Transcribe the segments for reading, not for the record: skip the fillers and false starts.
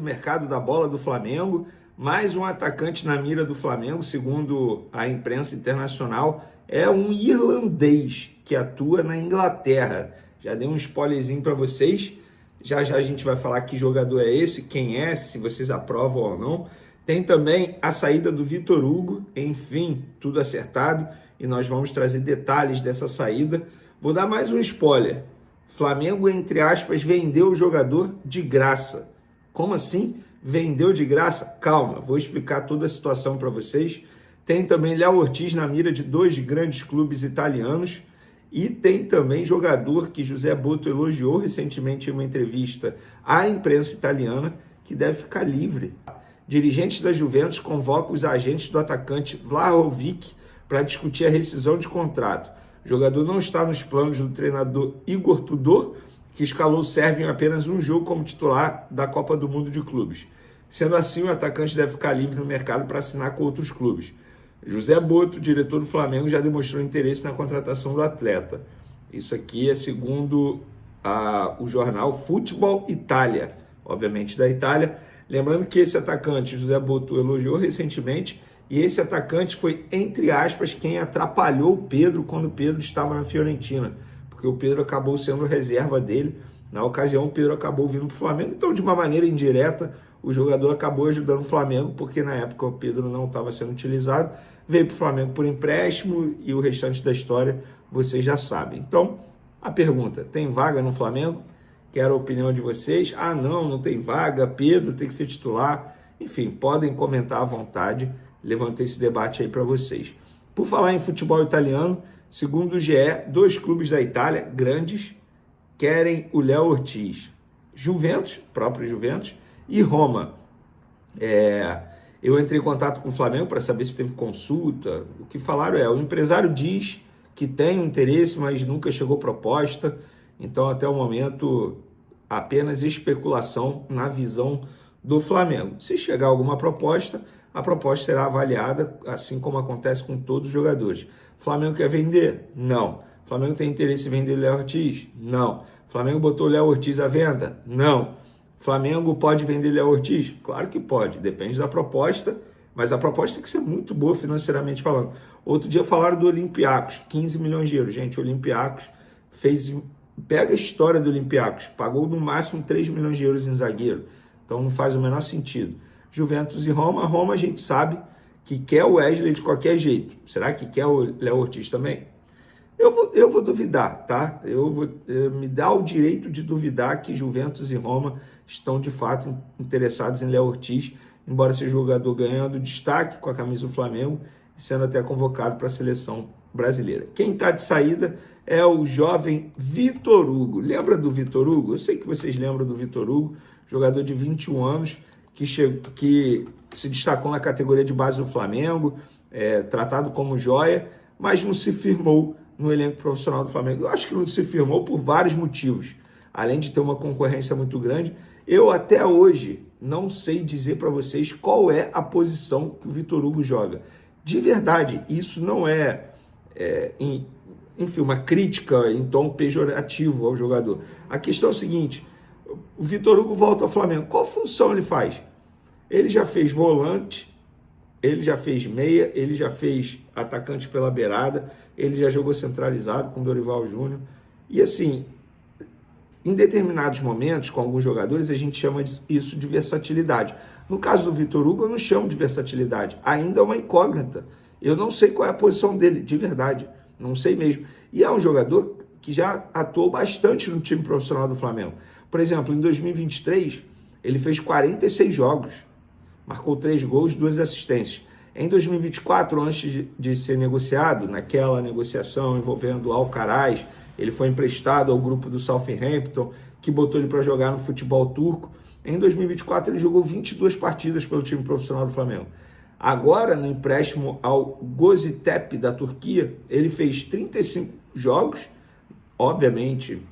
mercado da bola do Flamengo, mais um atacante na mira do Flamengo, segundo a imprensa internacional, é um irlandês que atua na Inglaterra. Já dei um spoilerzinho para vocês, já a gente vai falar que jogador é esse, quem é, se vocês aprovam ou não. Tem também a saída do Vitor Hugo, enfim, tudo acertado, e nós vamos trazer detalhes dessa saída. Vou dar mais um spoiler. Flamengo, entre aspas, vendeu o jogador de graça. Como assim? Vendeu de graça? Calma, vou explicar toda a situação para vocês. Tem também Léo Ortiz na mira de 2 grandes clubes italianos. E tem também jogador que José Boto elogiou recentemente em uma entrevista à imprensa italiana, que deve ficar livre. Dirigentes da Juventus convocam os agentes do atacante Vlahovic para discutir a rescisão de contrato. O jogador não está nos planos do treinador Igor Tudor, que escalou o Sérvio em apenas um jogo como titular da Copa do Mundo de Clubes. Sendo assim, o atacante deve ficar livre no mercado para assinar com outros clubes. José Boto, diretor do Flamengo, já demonstrou interesse na contratação do atleta. Isso aqui é segundo o jornal Futebol Itália, obviamente da Itália. Lembrando que esse atacante, José Boto, elogiou recentemente, e esse atacante foi, entre aspas, quem atrapalhou o Pedro quando o Pedro estava na Fiorentina, porque o Pedro acabou sendo reserva dele. Na ocasião, o Pedro acabou vindo para o Flamengo. Então, de uma maneira indireta, o jogador acabou ajudando o Flamengo, porque na época o Pedro não estava sendo utilizado. Veio para o Flamengo por empréstimo e o restante da história vocês já sabem. Então, a pergunta, tem vaga no Flamengo? Quero a opinião de vocês. Ah, não tem vaga, Pedro tem que ser titular. Enfim, podem comentar à vontade. Levantei esse debate aí para vocês. Por falar em futebol italiano, segundo o GE, 2 clubes da Itália, grandes, querem o Léo Ortiz. Juventus, próprio Juventus, e Roma. Eu entrei em contato com o Flamengo para saber se teve consulta. O que falaram o empresário diz que tem um interesse, mas nunca chegou proposta. Então, até o momento, apenas especulação na visão do Flamengo. Se chegar alguma proposta, a proposta será avaliada, assim como acontece com todos os jogadores. Flamengo quer vender? Não. Flamengo tem interesse em vender o Léo Ortiz? Não. Flamengo botou o Léo Ortiz à venda? Não. Flamengo pode vender Léo Ortiz? Claro que pode, depende da proposta, mas a proposta tem que ser muito boa financeiramente falando. Outro dia falaram do Olympiacos, 15 milhões de euros. Gente, o Olympiacos fez... Pega a história do Olympiacos, pagou no máximo 3 milhões de euros em zagueiro, então não faz o menor sentido. Juventus e Roma, a gente sabe que quer o Wesley de qualquer jeito. Será que quer o Léo Ortiz também? Eu vou duvidar, tá? Me dá o direito de duvidar que Juventus e Roma estão de fato interessados em Léo Ortiz, embora seja jogador ganhando destaque com a camisa do Flamengo e sendo até convocado para a seleção brasileira. Quem está de saída é o jovem Vitor Hugo. Lembra do Vitor Hugo? Eu sei que vocês lembram do Vitor Hugo, jogador de 21 anos, que se destacou na categoria de base do Flamengo, tratado como joia, mas não se firmou no elenco profissional do Flamengo. Eu acho que não se firmou por vários motivos. Além de ter uma concorrência muito grande, eu até hoje não sei dizer para vocês qual é a posição que o Vitor Hugo joga. De verdade, isso não enfim, uma crítica em tom pejorativo ao jogador. A questão é o seguinte: o Vitor Hugo volta ao Flamengo. Qual função ele faz? Ele já fez volante, ele já fez meia, ele já fez atacante pela beirada, ele já jogou centralizado com Dorival Júnior. E assim, em determinados momentos, com alguns jogadores, a gente chama isso de versatilidade. No caso do Vitor Hugo, eu não chamo de versatilidade. Ainda é uma incógnita. Eu não sei qual é a posição dele, de verdade. Não sei mesmo. E é um jogador que já atuou bastante no time profissional do Flamengo. Por exemplo, em 2023, ele fez 46 jogos, marcou 3 gols, 2 assistências. Em 2024, antes de ser negociado, naquela negociação envolvendo o Alcaraz, ele foi emprestado ao grupo do Southampton, que botou ele para jogar no futebol turco. Em 2024, ele jogou 22 partidas pelo time profissional do Flamengo. Agora, no empréstimo ao Göztepe da Turquia, ele fez 35 jogos, obviamente,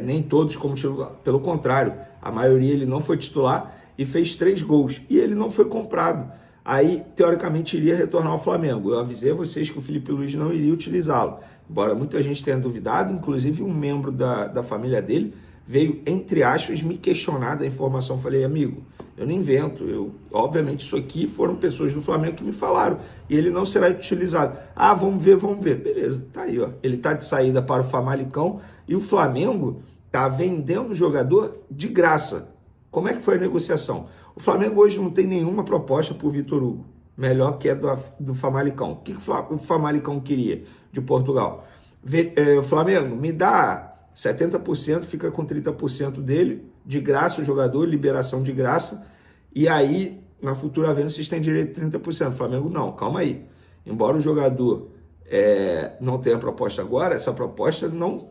nem todos como titular, pelo contrário, a maioria ele não foi titular e fez 3 gols, e ele não foi comprado. Aí, teoricamente, iria retornar ao Flamengo. Eu avisei a vocês que o Felipe Luiz não iria utilizá-lo, embora muita gente tenha duvidado, inclusive um membro da família dele veio, entre aspas, me questionar da informação. Falei, amigo, eu não invento. Obviamente, isso aqui foram pessoas do Flamengo que me falaram. E ele não será utilizado. Ah, vamos ver, vamos ver. Beleza, tá aí, ó. Ele tá de saída para o Famalicão e o Flamengo tá vendendo o jogador de graça. Como é que foi a negociação? O Flamengo hoje não tem nenhuma proposta por Vitor Hugo, melhor que a do Famalicão. O que o Famalicão queria de Portugal? O Flamengo, me dá 70%, fica com 30% dele, de graça o jogador, liberação de graça, e aí, na futura venda, vocês têm direito a 30%. O Flamengo, não, calma aí. Embora o jogador não tenha proposta agora, essa proposta não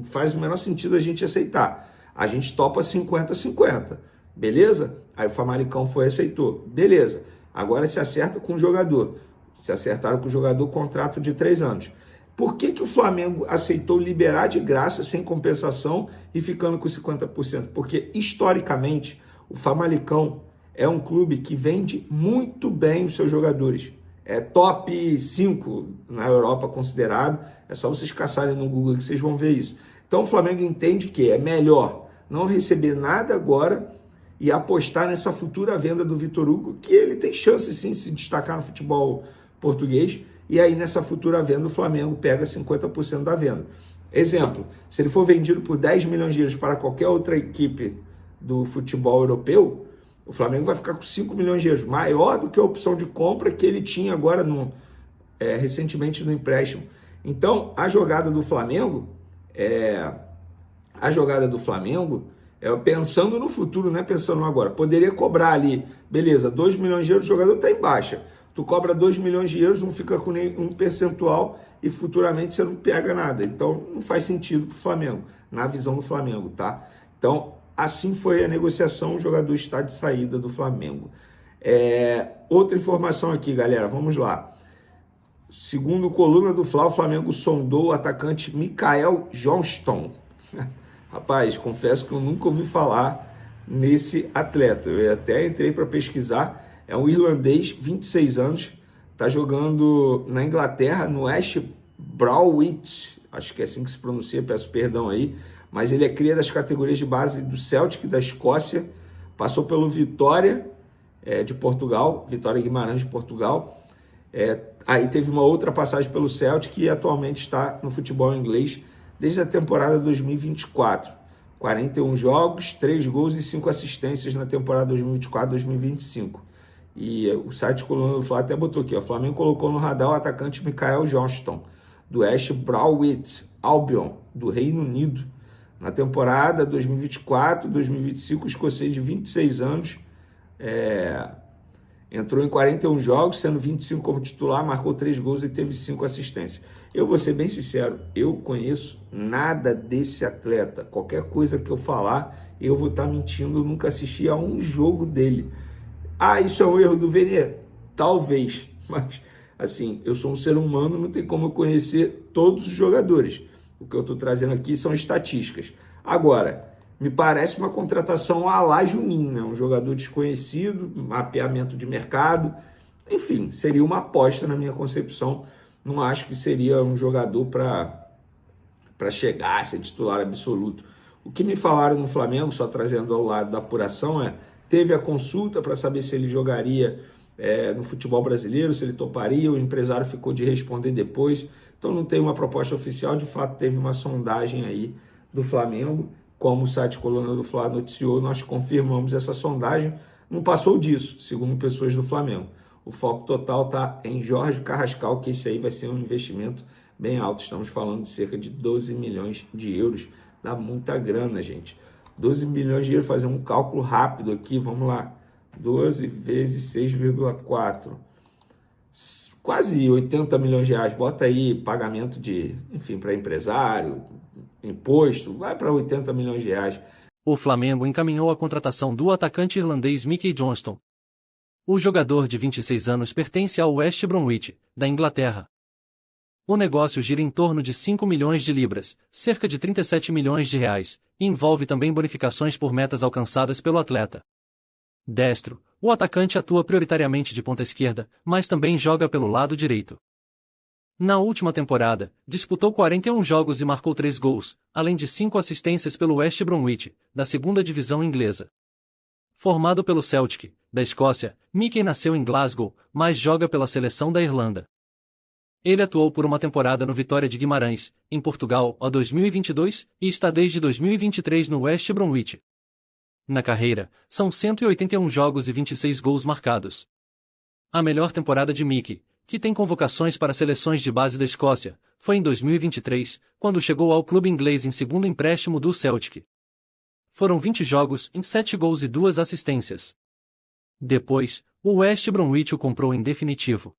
faz o menor sentido a gente aceitar. A gente topa 50-50, beleza? Aí o Famalicão aceitou, beleza. Agora se acerta com o jogador. Se acertaram com o jogador, contrato de 3 anos. Por que o Flamengo aceitou liberar de graça, sem compensação, e ficando com 50%? Porque, historicamente, o Famalicão é um clube que vende muito bem os seus jogadores. É top 5 na Europa considerado. É só vocês caçarem no Google que vocês vão ver isso. Então o Flamengo entende que é melhor não receber nada agora e apostar nessa futura venda do Vitor Hugo, que ele tem chance sim de se destacar no futebol português. E aí nessa futura venda o Flamengo pega 50% da venda. Exemplo, se ele for vendido por 10 milhões de euros para qualquer outra equipe do futebol europeu, o Flamengo vai ficar com 5 milhões de euros, maior do que a opção de compra que ele tinha agora recentemente no empréstimo. Então, a jogada do Flamengo pensando no futuro, não é pensando no agora. Poderia cobrar ali, beleza, 2 milhões de euros, o jogador está em baixa. Tu cobra 2 milhões de euros, não fica com nenhum percentual e futuramente você não pega nada. Então, não faz sentido para o Flamengo, na visão do Flamengo, tá? Então, assim foi a negociação, o jogador está de saída do Flamengo. Outra informação aqui, galera, vamos lá. Segundo coluna do Fla, o Flamengo sondou o atacante Mikael Johnston. Rapaz, confesso que eu nunca ouvi falar nesse atleta. Eu até entrei para pesquisar. É um irlandês, 26 anos, está jogando na Inglaterra, no West Bromwich, acho que é assim que se pronuncia, peço perdão aí, mas ele é cria das categorias de base do Celtic, da Escócia, passou pelo Vitória de Portugal, Vitória Guimarães de Portugal, aí teve uma outra passagem pelo Celtic e atualmente está no futebol inglês desde a temporada 2024. 41 jogos, 3 gols e 5 assistências na temporada 2024-2025. E o site Coluna do Fla até botou aqui, ó, o Flamengo colocou no radar o atacante Mikael Johnston, do West Bromwich Albion, do Reino Unido. Na temporada 2024-2025, o escocês de 26 anos entrou em 41 jogos, sendo 25 como titular, marcou 3 gols e teve 5 assistências. Eu vou ser bem sincero, eu conheço nada desse atleta. Qualquer coisa que eu falar, eu vou estar mentindo, eu nunca assisti a um jogo dele. Ah, isso é um erro do Vene? Talvez, mas assim, eu sou um ser humano, não tem como eu conhecer todos os jogadores. O que eu estou trazendo aqui são estatísticas. Agora, me parece uma contratação à la Juninho, né? Um jogador desconhecido, mapeamento de mercado, enfim, seria uma aposta na minha concepção. Não acho que seria um jogador para chegar a ser titular absoluto. O que me falaram no Flamengo, só trazendo ao lado da apuração, teve a consulta para saber se ele jogaria no futebol brasileiro, se ele toparia, o empresário ficou de responder depois, então não tem uma proposta oficial, de fato teve uma sondagem aí do Flamengo, como o site Coluna do Fla noticiou, nós confirmamos essa sondagem, não passou disso, segundo pessoas do Flamengo. O foco total está em Jorge Carrascal, que esse aí vai ser um investimento bem alto, estamos falando de cerca de 12 milhões de euros, dá muita grana, gente. 12 milhões de euros, fazer um cálculo rápido aqui, vamos lá, 12 vezes 6,4, quase 80 milhões de reais, bota aí pagamento para empresário, imposto, vai para 80 milhões de reais. O Flamengo encaminhou a contratação do atacante irlandês Mikael Johnston. O jogador de 26 anos pertence ao West Bromwich, da Inglaterra. O negócio gira em torno de 5 milhões de libras, cerca de 37 milhões de reais, e envolve também bonificações por metas alcançadas pelo atleta. Destro, o atacante atua prioritariamente de ponta esquerda, mas também joga pelo lado direito. Na última temporada, disputou 41 jogos e marcou 3 gols, além de 5 assistências pelo West Bromwich, da segunda divisão inglesa. Formado pelo Celtic, da Escócia, Mickey nasceu em Glasgow, mas joga pela seleção da Irlanda. Ele atuou por uma temporada no Vitória de Guimarães, em Portugal, a 2022, e está desde 2023 no West Bromwich. Na carreira, são 181 jogos e 26 gols marcados. A melhor temporada de Mickey, que tem convocações para seleções de base da Escócia, foi em 2023, quando chegou ao clube inglês em segundo empréstimo do Celtic. Foram 20 jogos, em 7 gols e 2 assistências. Depois, o West Bromwich o comprou em definitivo.